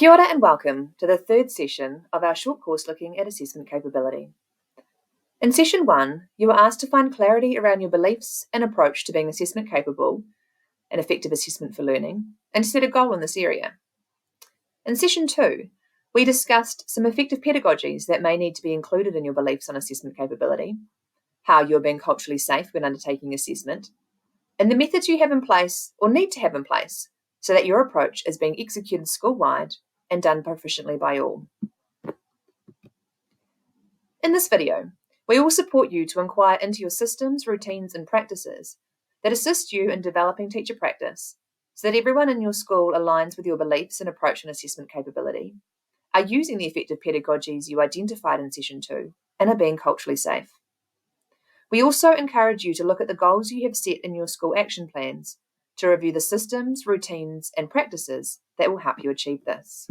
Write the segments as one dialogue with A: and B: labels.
A: Kia ora and welcome to the third session of our short course looking at assessment capability. In session 1, you were asked to find clarity around your beliefs and approach to being assessment capable and effective assessment for learning, and to set a goal in this area. In session 2, we discussed some effective pedagogies that may need to be included in your beliefs on assessment capability, how you are being culturally safe when undertaking assessment, and the methods you have in place or need to have in place so that your approach is being executed school-wide and done proficiently by all. In this video, we will support you to inquire into your systems, routines, and practices that assist you in developing teacher practice so that everyone in your school aligns with your beliefs and approach and assessment capability, are using the effective pedagogies you identified in session 2, and are being culturally safe. We also encourage you to look at the goals you have set in your school action plans to review the systems, routines, and practices that will help you achieve this.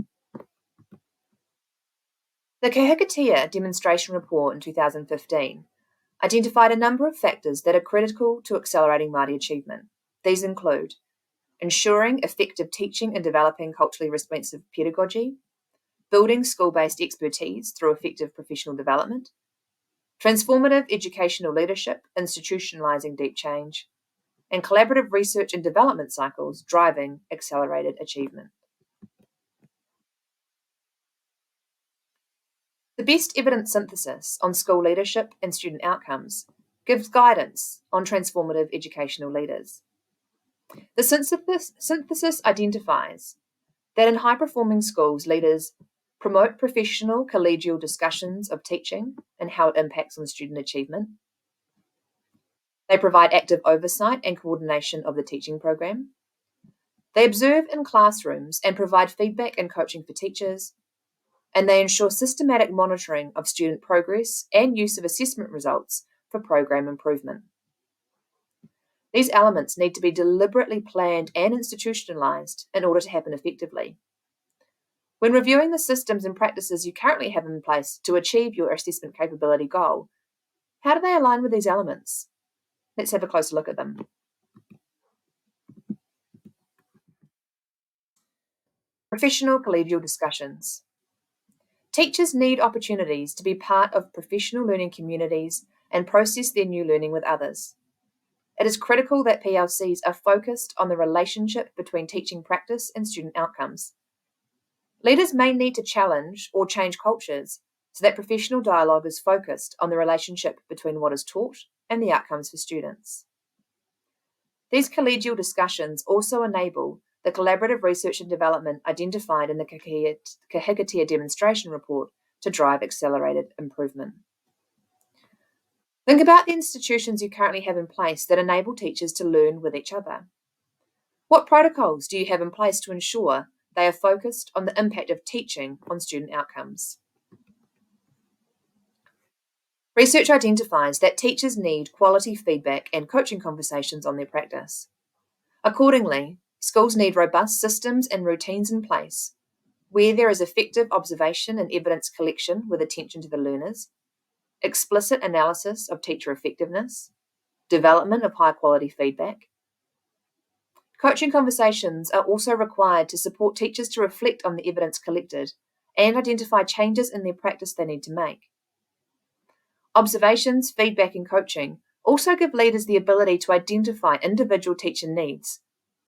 A: The Kahikatea Demonstration Report in 2015 identified a number of factors that are critical to accelerating Māori achievement. These include ensuring effective teaching and developing culturally responsive pedagogy, building school-based expertise through effective professional development, transformative educational leadership, institutionalising deep change, and collaborative research and development cycles driving accelerated achievement. The best evidence synthesis on school leadership and student outcomes gives guidance on transformative educational leaders. The synthesis identifies that in high-performing schools, leaders promote professional collegial discussions of teaching and how it impacts on student achievement. They provide active oversight and coordination of the teaching program. They observe in classrooms and provide feedback and coaching for teachers. And they ensure systematic monitoring of student progress and use of assessment results for program improvement. These elements need to be deliberately planned and institutionalised in order to happen effectively. When reviewing the systems and practices you currently have in place to achieve your assessment capability goal, how do they align with these elements? Let's have a closer look at them. Professional collegial discussions. Teachers need opportunities to be part of professional learning communities and process their new learning with others. It is critical that PLCs are focused on the relationship between teaching practice and student outcomes. Leaders may need to challenge or change cultures so that professional dialogue is focused on the relationship between what is taught and the outcomes for students. These collegial discussions also enable the collaborative research and development identified in the Kahikatea Demonstration Report to drive accelerated improvement. Think about the institutions you currently have in place that enable teachers to learn with each other. What protocols do you have in place to ensure they are focused on the impact of teaching on student outcomes? Research identifies that teachers need quality feedback and coaching conversations on their practice. Accordingly, schools need robust systems and routines in place where there is effective observation and evidence collection with attention to the learners, explicit analysis of teacher effectiveness, development of high-quality feedback. Coaching conversations are also required to support teachers to reflect on the evidence collected and identify changes in their practice they need to make. Observations, feedback, and coaching also give leaders the ability to identify individual teacher needs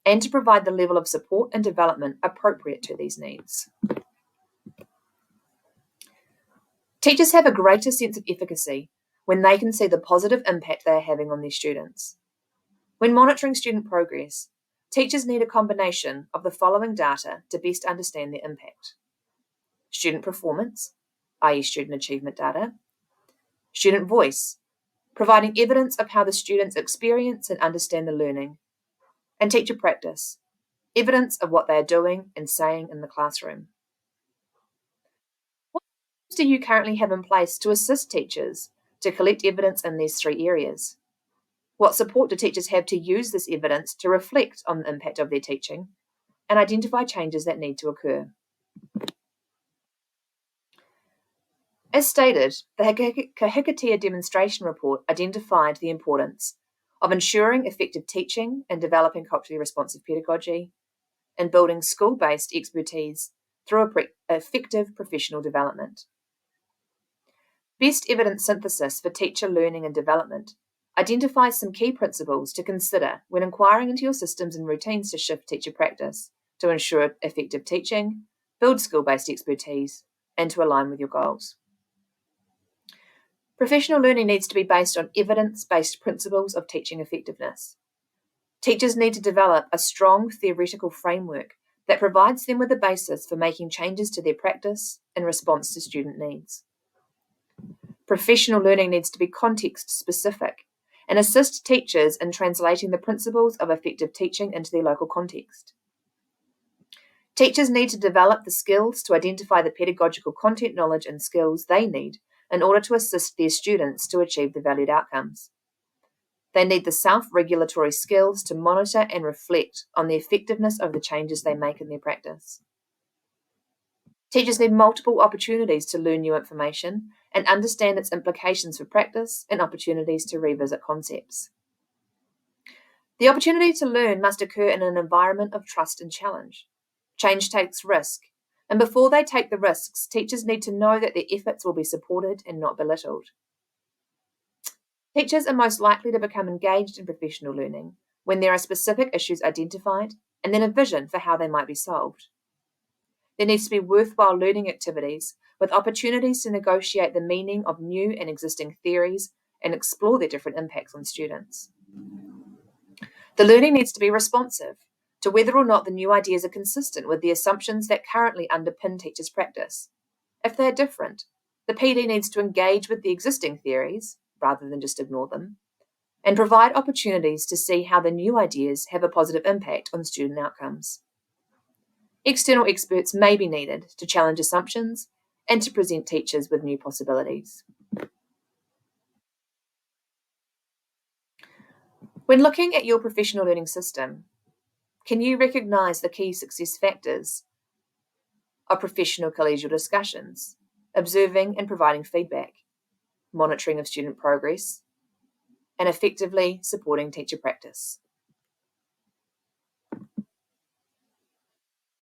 A: and to provide the level of support and development appropriate to these needs. Teachers have a greater sense of efficacy when they can see the positive impact they are having on their students. When monitoring student progress, teachers need a combination of the following data to best understand their impact: student performance, i.e. student achievement data; student voice, providing evidence of how the students experience and understand the learning; and teacher practice, evidence of what they are doing and saying in the classroom. What do you currently have in place to assist teachers to collect evidence in these three areas? What support do teachers have to use this evidence to reflect on the impact of their teaching and identify changes that need to occur? As stated, the Kahikatea Demonstration Report identified the importance of ensuring effective teaching and developing culturally responsive pedagogy, and building school-based expertise through effective professional development. Best evidence synthesis for teacher learning and development identifies some key principles to consider when inquiring into your systems and routines to shift teacher practice to ensure effective teaching, build skill-based expertise, and to align with your goals. Professional learning needs to be based on evidence-based principles of teaching effectiveness. Teachers need to develop a strong theoretical framework that provides them with a basis for making changes to their practice in response to student needs. Professional learning needs to be context-specific and assist teachers in translating the principles of effective teaching into their local context. Teachers need to develop the skills to identify the pedagogical content knowledge and skills they need in order to assist their students to achieve the valued outcomes. They need the self-regulatory skills to monitor and reflect on the effectiveness of the changes they make in their practice. Teachers need multiple opportunities to learn new information and understand its implications for practice and opportunities to revisit concepts. The opportunity to learn must occur in an environment of trust and challenge. Change takes risk, and before they take the risks, teachers need to know that their efforts will be supported and not belittled. Teachers are most likely to become engaged in professional learning when there are specific issues identified and then a vision for how they might be solved. There needs to be worthwhile learning activities with opportunities to negotiate the meaning of new and existing theories and explore their different impacts on students. The learning needs to be responsive to whether or not the new ideas are consistent with the assumptions that currently underpin teachers' practice. If they are different, the PD needs to engage with the existing theories, rather than just ignore them, and provide opportunities to see how the new ideas have a positive impact on student outcomes. External experts may be needed to challenge assumptions and to present teachers with new possibilities. When looking at your professional learning system, can you recognise the key success factors of professional collegial discussions, observing and providing feedback, monitoring of student progress, and effectively supporting teacher practice?